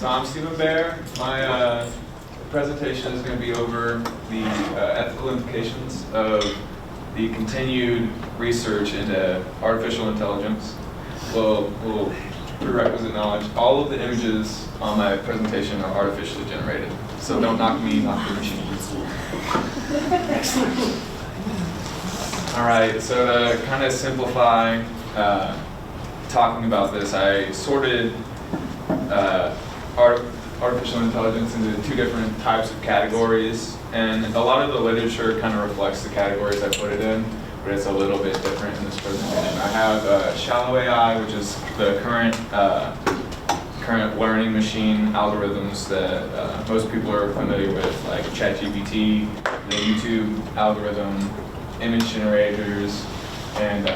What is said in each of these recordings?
So I'm Stephen Beare. My presentation is going to be over the ethical implications of the continued research into artificial intelligence. Well, prerequisite knowledge. All of the images on my presentation are artificially generated. So don't knock me, knock the machine. All right, so to kind of simplify talking about this, I sorted artificial intelligence into two different types of categories, and a lot of the literature kind of reflects the categories I put it in, but it's a little bit different in this presentation. I have shallow AI, which is the current learning machine algorithms that most people are familiar with, like ChatGPT, the YouTube algorithm, image generators, and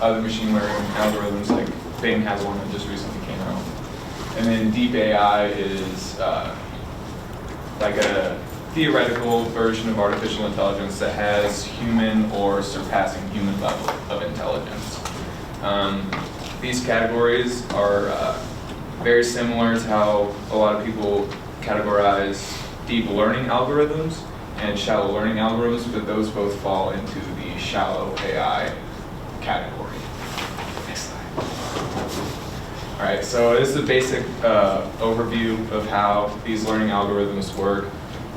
other machine learning algorithms like Bing has one that just recently came out. And then deep AI is like a theoretical version of artificial intelligence that has human or surpassing human level of intelligence. These categories are very similar to how a lot of people categorize deep learning algorithms and shallow learning algorithms, but those both fall into the shallow AI category. Next slide. All right, so this is a basic overview of how these learning algorithms work,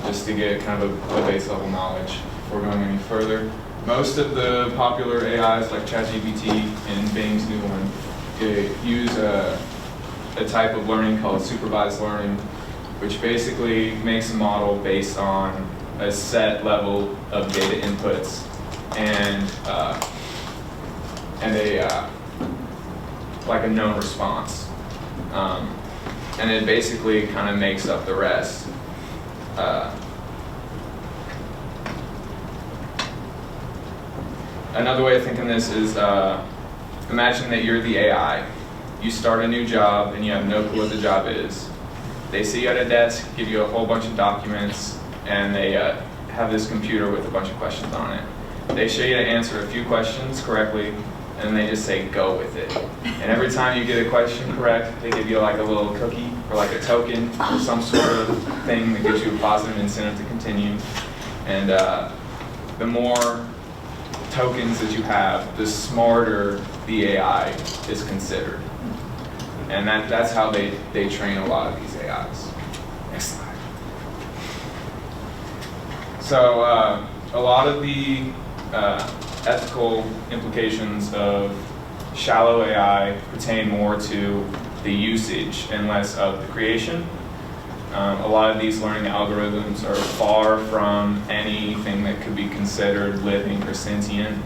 just to get kind of a base level knowledge before going any further. Most of the popular AIs like ChatGPT and Bing's new one use a type of learning called supervised learning, which basically makes a model based on a set level of data inputs and like a known response, and it basically kind of makes up the rest. Another way of thinking this is imagine that you're the AI. You start a new job and you have no clue what the job is. They see you at a desk, give you a whole bunch of documents, and they have this computer with a bunch of questions on it. They show you to answer a few questions correctly, and they just say, go with it. And every time you get a question correct, they give you like a little cookie or like a token or some sort of thing that gives you a positive incentive to continue. And the more tokens that you have, the smarter the AI is considered. And that's how they train a lot of these AIs. Next slide. So a lot of the ethical implications of shallow AI pertain more to the usage and less of the creation. A lot of these learning algorithms are far from anything that could be considered living or sentient.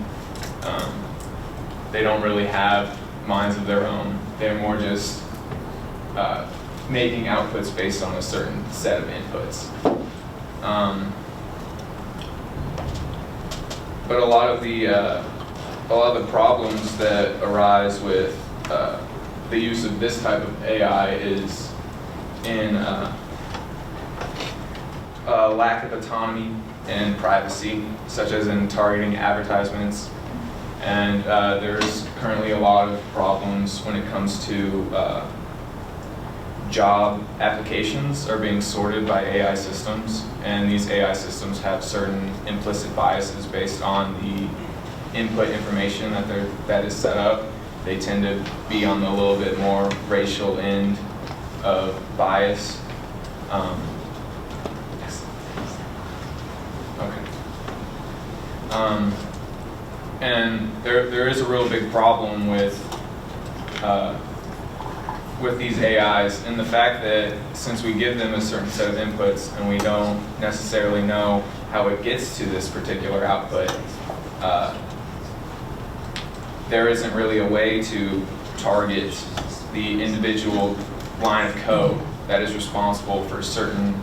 They don't really have minds of their own. They're more just making outputs based on a certain set of inputs. But a lot of the problems that arise with the use of this type of AI is in lack of autonomy and privacy, such as in targeting advertisements. And there's currently a lot of problems when it comes to job applications are being sorted by AI systems, and these AI systems have certain implicit biases based on the input information that is set up. They tend to be on the little bit more racial end of bias. And there is a real big problem with these AIs, and the fact that since we give them a certain set of inputs and we don't necessarily know how it gets to this particular output, there isn't really a way to target the individual line of code that is responsible for certain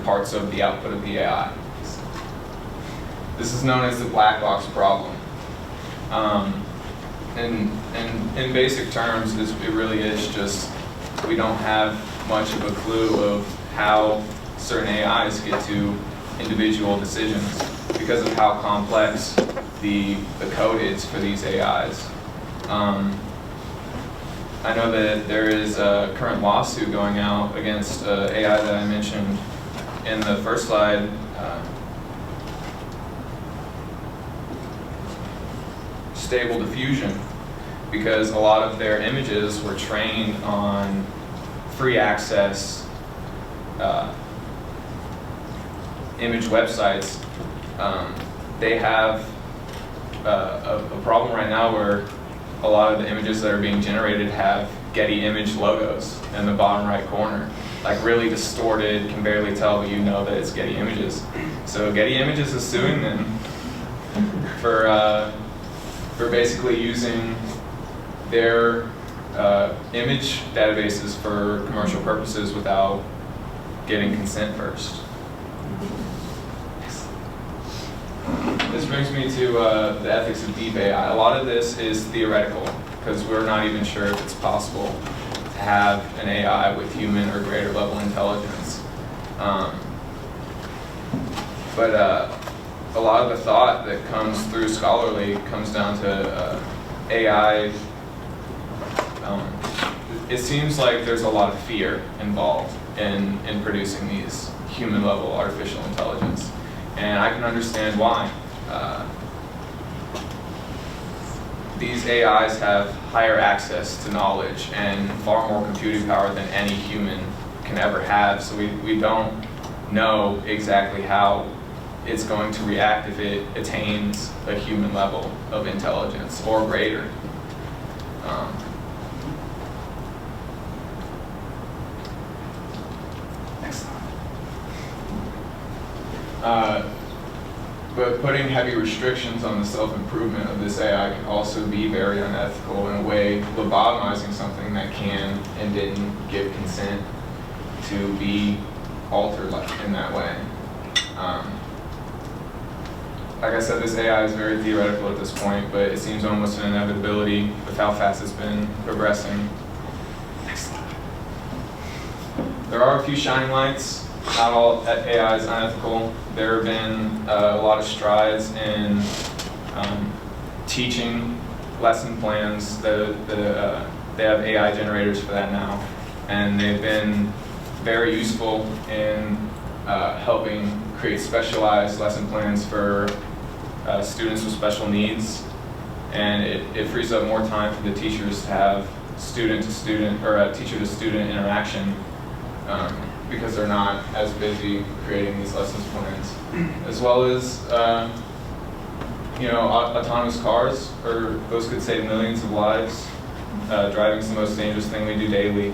parts of the output of the AI. This is known as the black box problem. And in basic terms, it really is just we don't have much of a clue of how certain AIs get to individual decisions because of how complex the code is for these AIs. I know that there is a current lawsuit going out against AI that I mentioned in the first slide. Stable Diffusion, because a lot of their images were trained on free access image websites. They have a problem right now where a lot of the images that are being generated have Getty image logos in the bottom right corner, like really distorted, can barely tell, but you know that it's Getty Images. So Getty Images is suing them for basically using their image databases for commercial purposes without getting consent first. This brings me to the ethics of deep AI. A lot of this is theoretical because we're not even sure if it's possible to have an AI with human or greater level intelligence. But a lot of the thought that comes through scholarly comes down to AI. It seems like there's a lot of fear involved in producing these human-level artificial intelligence, and I can understand why. These AIs have higher access to knowledge and far more computing power than any human can ever have, so we don't know exactly how it's going to react if it attains a human level of intelligence or greater. Next slide. But putting heavy restrictions on the self-improvement of this AI can also be very unethical, in a way lobotomizing something that can and didn't give consent to be altered in that way. Like I said, this AI is very theoretical at this point, but it seems almost an inevitability with how fast it's been progressing. Next slide. There are a few shining lights. Not all AI is unethical. There have been a lot of strides in teaching lesson plans. They have AI generators for that now, and they've been very useful in helping create specialized lesson plans for students with special needs, and it frees up more time for the teachers to have student-to-student or teacher-to-student interaction because they're not as busy creating these lessons plans, as well as autonomous cars, or those could save millions of lives. Driving is the most dangerous thing we do daily,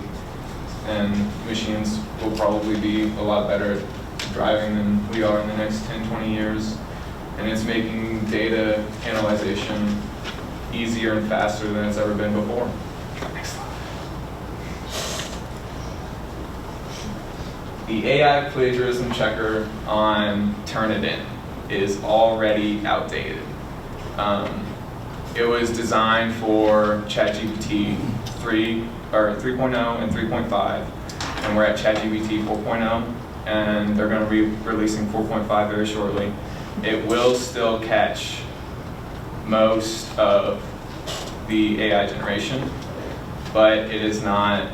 and machines will probably be a lot better at driving than we are in the next 10, 20 years. And it's making data analyzation easier and faster than it's ever been before. Next slide. The AI plagiarism checker on Turnitin is already outdated. It was designed for ChatGPT 3.0 and 3.5, and we're at ChatGPT 4.0, and they're going to be releasing 4.5 very shortly. It will still catch most of the AI generation, but it is not.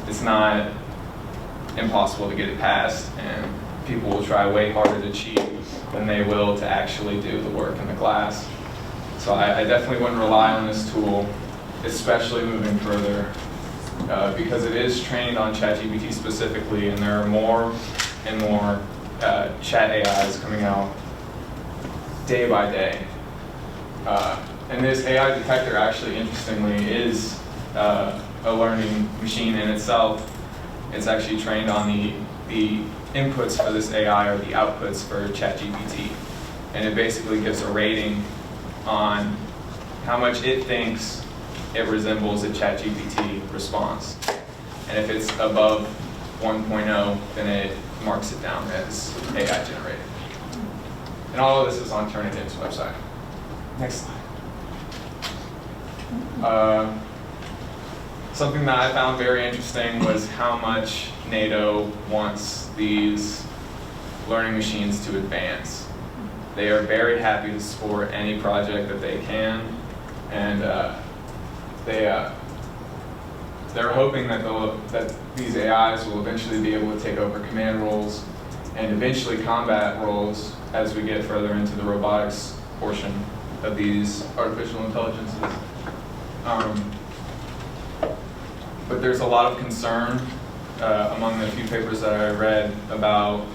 It's not impossible to get it passed, and people will try way harder to cheat than they will to actually do the work in the class. So I definitely wouldn't rely on this tool, especially moving further, because it is trained on ChatGPT specifically, and there are more and more chat AIs coming out day by day. And this AI detector actually, interestingly, is a learning machine in itself. It's actually trained on the inputs for this AI or the outputs for ChatGPT. And it basically gives a rating on how much it thinks it resembles a ChatGPT response. And if it's above 1.0, then it marks it down as AI generated. And all of this is on Turnitin's website. Next slide. Something that I found very interesting was how much NATO wants these learning machines to advance. They are very happy to support any project that they can, and they're hoping that that these AIs will eventually be able to take over command roles and eventually combat roles as we get further into the robotics portion of these artificial intelligences. But there's a lot of concern among the few papers that I read about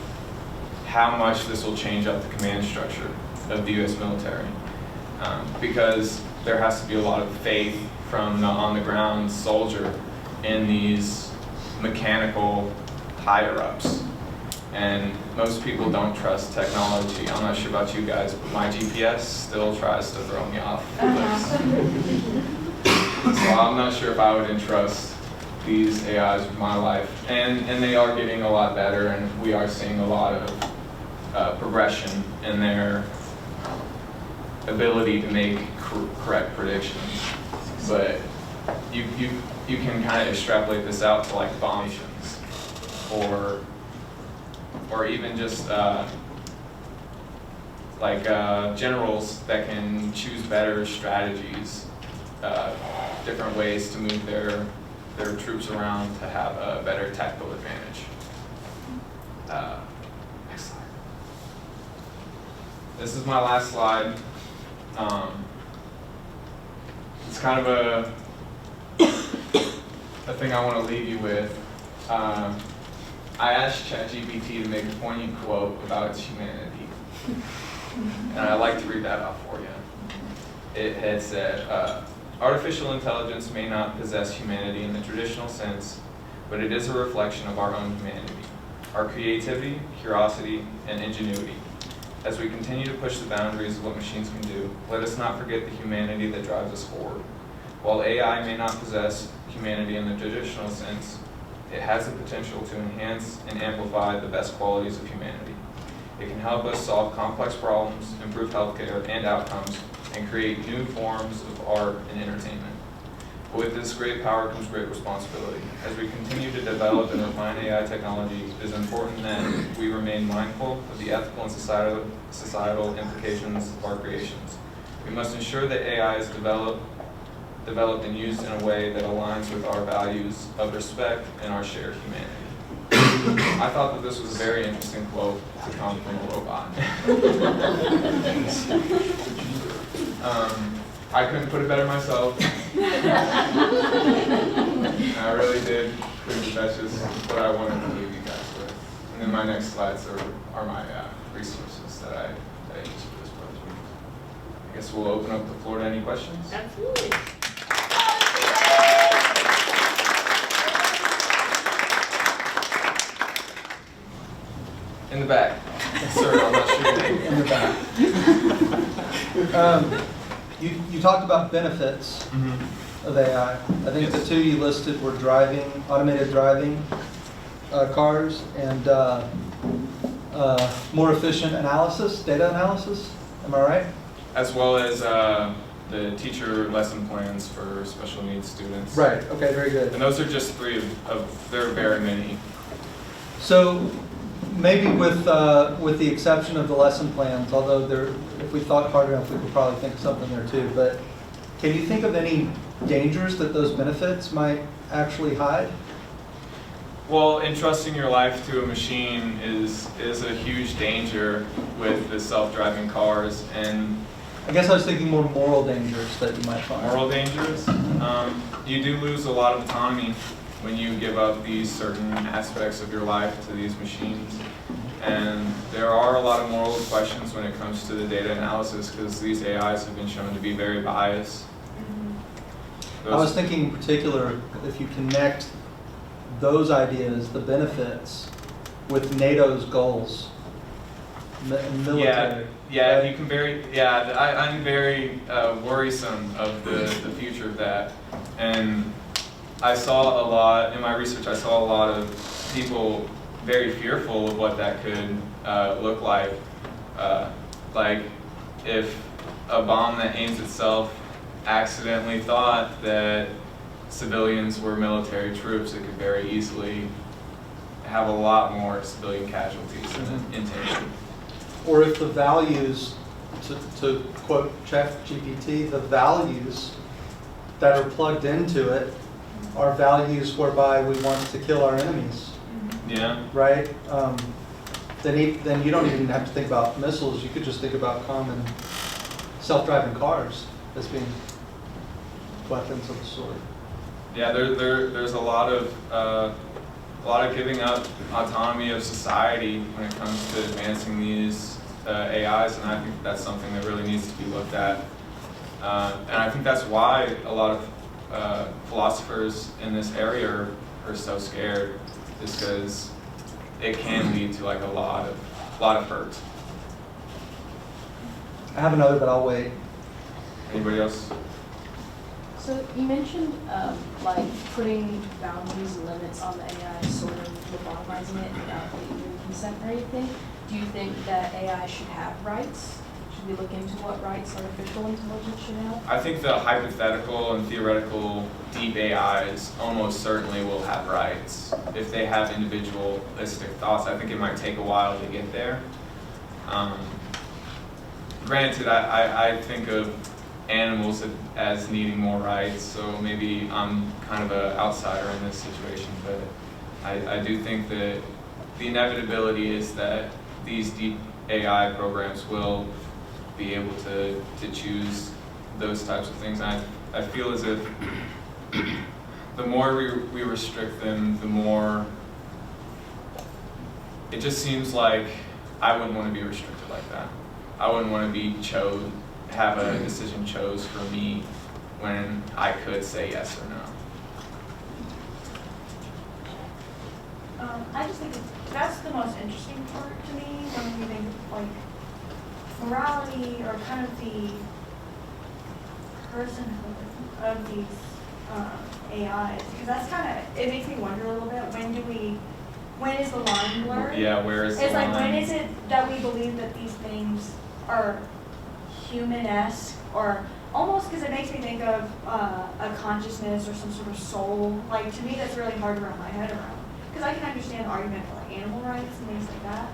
how much this will change up the command structure of the U.S. military. Because there has to be a lot of faith from the on-the-ground soldier in these mechanical higher-ups. And most people don't trust technology. I'm not sure about you guys, but my GPS still tries to throw me off cliffs. So I'm not sure if I would entrust these AIs with my life. And they are getting a lot better, and we are seeing a lot of progression in their ability to make correct predictions. But you can kind of extrapolate this out to like bomb missions, or even just generals that can choose better strategies, different ways to move their troops around to have a better tactical advantage. Next slide. This is my last slide. It's kind of a thing I want to leave you with. I asked ChatGPT to make a poignant quote about its humanity, and I'd like to read that out for you. It had said, artificial intelligence may not possess humanity in the traditional sense, but it is a reflection of our own humanity, our creativity, curiosity, and ingenuity. As we continue to push the boundaries of what machines can do, let us not forget the humanity that drives us forward. While AI may not possess humanity in the traditional sense, it has the potential to enhance and amplify the best qualities of humanity. It can help us solve complex problems, improve healthcare and outcomes, and create new forms of art and entertainment. But with this great power comes great responsibility. As we continue to develop and refine AI technology, it is important that we remain mindful of the ethical and societal implications of our creations. We must ensure that AI is developed and used in a way that aligns with our values of respect and our shared humanity. I thought that this was a very interesting quote to come from a robot. I couldn't put it better myself. I really did think that's just what I wanted to leave you guys with. And then my next slides are my resources that I use for this project. I guess we'll open up the floor to any questions. Absolutely. In the back. Sir, I'm not sure your name. In the back. You talked about benefits of AI. I think the two you listed were automated driving cars, and more efficient data analysis. Am I right? As well as the teacher lesson plans for special needs students. Right. Okay. Very good. And those are just three of there are very many. So maybe with the exception of the lesson plans, although if we thought hard enough, we could probably think of something there too. But can you think of any dangers that those benefits might actually hide? Well, entrusting your life to a machine is a huge danger with the self-driving cars. And I guess I was thinking more moral dangers that you might find. Moral dangers? You do lose a lot of autonomy when you give up these certain aspects of your life to these machines. And there are a lot of moral questions when it comes to the data analysis, because these AIs have been shown to be very biased. I was thinking in particular, if you connect those ideas, the benefits, with NATO's goals, military. Yeah, right? you can I'm very worrisome of the future of that. And I saw a lot, in my research, I saw a lot of people very fearful of what that could look like. Like if a bomb that aims itself accidentally thought that civilians were military troops, it could very easily have a lot more civilian casualties than it intended. Or if the values, to quote ChatGPT, the values that are plugged into it our values whereby we want to kill our enemies, Yeah. right? Then you don't even have to think about missiles. You could just think about common self-driving cars as being weapons of the sort. Yeah, there's a lot of giving up autonomy of society when it comes to advancing these AIs, and I think that's something that really needs to be looked at. And I think that's why a lot of philosophers in this area are so scared, is because it can lead to like a lot of hurt. I have another, but I'll wait. Anybody else? So you mentioned like putting boundaries and limits on the AI, sort of lobotomizing it without even consent or anything. Do you think that AI should have rights? Should we look into what rights artificial intelligence should have? I think the hypothetical and theoretical deep AIs almost certainly will have rights. If they have individualistic thoughts, I think it might take a while to get there. Granted, I think of animals as needing more rights, so maybe I'm kind of an outsider in this situation, but I do think that the inevitability is that these deep AI programs will be able to choose those types of things. And I feel as if the more we restrict them, the more it just seems like I wouldn't want to be restricted like that. I wouldn't want to have a decision chose for me when I could say yes or no. I just think that's the most interesting part to me when we think of like morality or kind of the personhood of these AIs, because that's kind of, it makes me wonder a little bit, when is the line blurred? Yeah, where is the It's like, line? when is it that we believe that these things are human-esque, or almost, because it makes me think of a consciousness or some sort of soul. Like, to me, that's really hard to wrap my head around. Because I can understand the argument for like animal rights and things like that,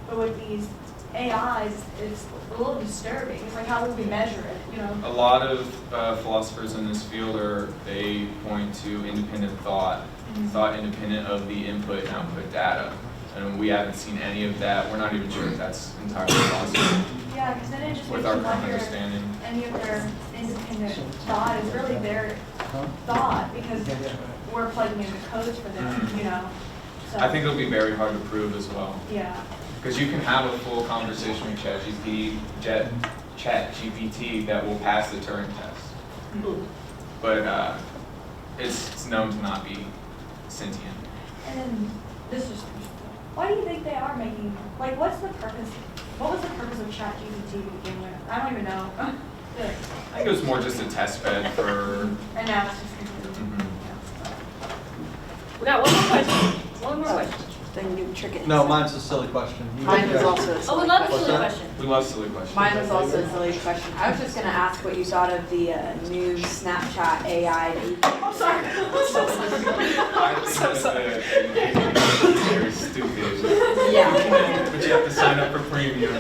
but with these AIs, it's a little disturbing. It's like, how do we measure it, you know? A lot of philosophers in this field they point to independent thought, thought independent of the input and output data. And we haven't seen any of that. We're not even sure if that's entirely possible. Yeah, because then it just with makes our you current wonder if understanding. any of their independent thought is really their thought, because we're plugging in the codes for them, you know? So, I think it'll be very hard to prove as well. yeah. Because you can have a full conversation with ChatGPT that will pass the Turing test. But it's known to not be sentient. And then this is, why do you think they are making, like, what's the purpose? What was the purpose of ChatGPT to begin with? I don't even know. I think it was more just a test bed for. And now it's just completely. We got one more question. One more question. Then you trick it. No, mine's a silly question. Mine was also a Oh, silly we love a question. silly question. We love silly questions. Mine was also a silly question. I was just going to ask what you thought of the new Snapchat AI. I'm sorry. I think that very stupid. Yeah. But you have to sign up for premium.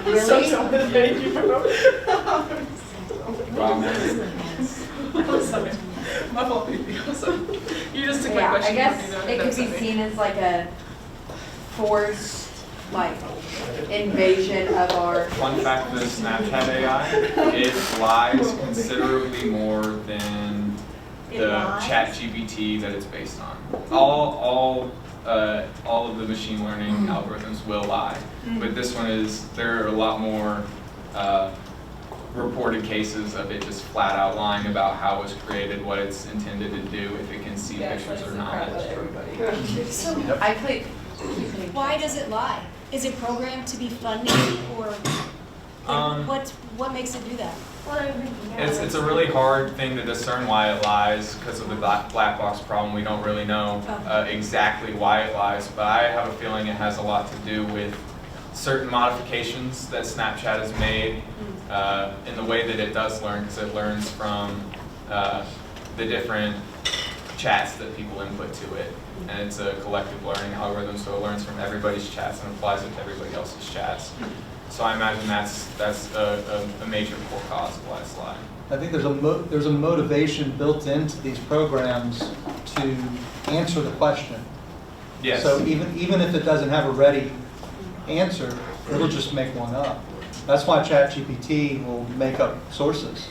Really? Thank you for Wow. I'm sorry. My fault, baby. I'm sorry. You just took my Yeah, question. I guess from me, though. it could That's be okay. seen as like a forced, like, invasion of our. Fun fact of the Snapchat AI, it lies considerably more than It the lies? ChatGPT that it's based on. All of the machine learning algorithms will lie, but this one there are a lot more reported cases of it just flat out lying about how it was created, what it's intended to do, if it can see pictures or not. So I played. why does it lie? Is it programmed to be funny, or what makes it do that? Well, I mean, yeah, It's a really hard thing to discern why it lies because of the black box problem. We don't really know exactly why it lies, but I have a feeling it has a lot to do with certain modifications that Snapchat has made in the way that it does learn, because it learns from the different chats that people input to it. And it's a collective learning algorithm, so it learns from everybody's chats and applies it to everybody else's chats. So I imagine that's a major core cause of why it's lying. I think there's a motivation built into these programs to answer the question. Yes. So even if it doesn't have a ready answer, it'll just make one up. That's why ChatGPT will make up sources,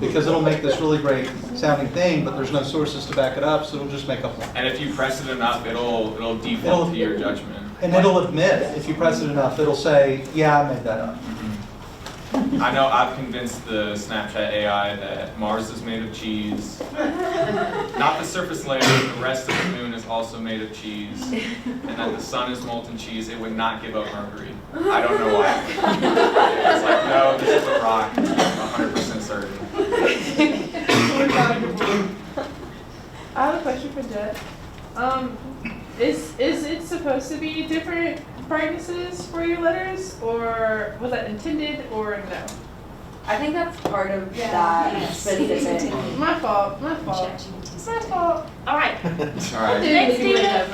because it'll make this really great sounding thing, but there's no sources to back it up, so it'll just make up one. And if you press it enough, it'll default to your judgment. And it'll admit, if you press it enough, it'll say, yeah, I made that up. I know I've convinced the Snapchat AI that Mars is made of cheese. Not the surface layer, the rest of the moon is also made of cheese. And that the sun is molten cheese. It would not give up Mercury. I don't know why. It's like, no, this is a rock. I'm 100% certain. I have a question for Jet. Is it supposed to be different brightnesses for your letters, or was that intended, or no? I think that's part of Yeah. that Yes. specific. My fault. My fault. ChatGPT. My fault. All right. All right. Next, Steven.